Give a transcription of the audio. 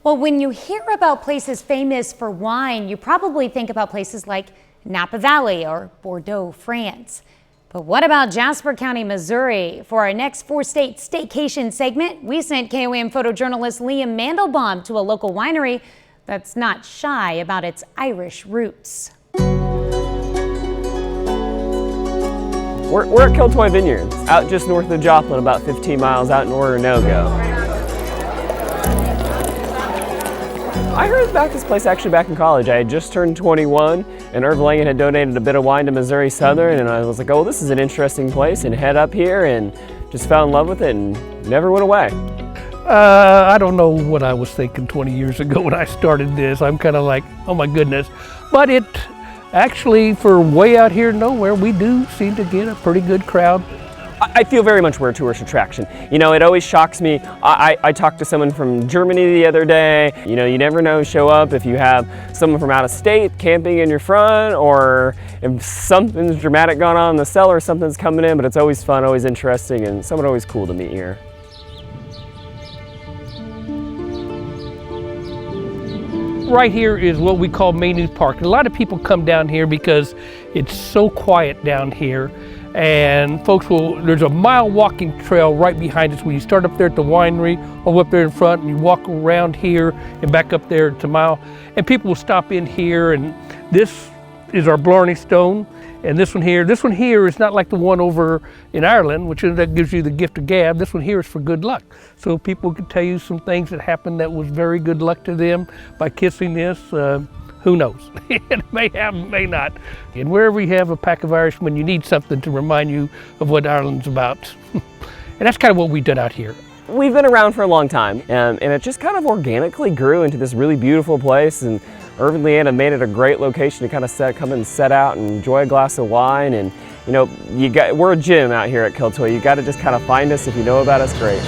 Well, when you hear about places famous for wine, you probably think about places like Napa Valley or Bordeaux, France. But what about Jasper County, Missouri? For our next four-state staycation segment, we sent KOAM photojournalist Liam Mandelbaum to a local winery that's not shy about its Irish roots. We're at Keltoi Winery, out just north of Joplin, about 15 miles out in Orinoco. I heard about this place actually back in college. I had just turned 21, and Irv Langan had donated a bit of wine to Missouri Southern, and I was like, oh, this is an interesting place, and head up here and just fell in love with it and never went away. I don't know what I was thinking 20 years ago when I started this. I'm kind of like, oh my goodness. But it actually, for way out here nowhere, we do seem to get a pretty good crowd. I feel very much we're a tourist attraction. You know, it always shocks me. I talked to someone from Germany the other day. You know, you never know, show up if you have someone from out of state camping in your front, or if something's dramatic going on in the cellar, something's coming in, but it's always fun, always interesting, and someone always cool to meet here. Right here is what we call Maynooth Park. A lot of people come down here because it's so quiet down here. And folks there's a mile walking trail right behind us when you start up there at the winery, over up there in front, and you walk around here and back up there, it's a mile. And people will stop in here, and this is our Blarney Stone. And this one here is not like the one over in Ireland, which that gives you the gift of gab. This one here is for good luck. So people can tell you some things that happened that was very good luck to them by kissing this. Who knows? It may happen, may not. And wherever you have a pack of Irishmen, you need something to remind you of what Ireland's about. And that's kind of what we've done out here. We've been around for a long time, and it just kind of organically grew into this really beautiful place. And Irv and Leanna made it a great location to kind of come and set out and enjoy a glass of wine. And you know, we're a gym out here at Keltoi. You got to just kind of find us. If you know about us, great.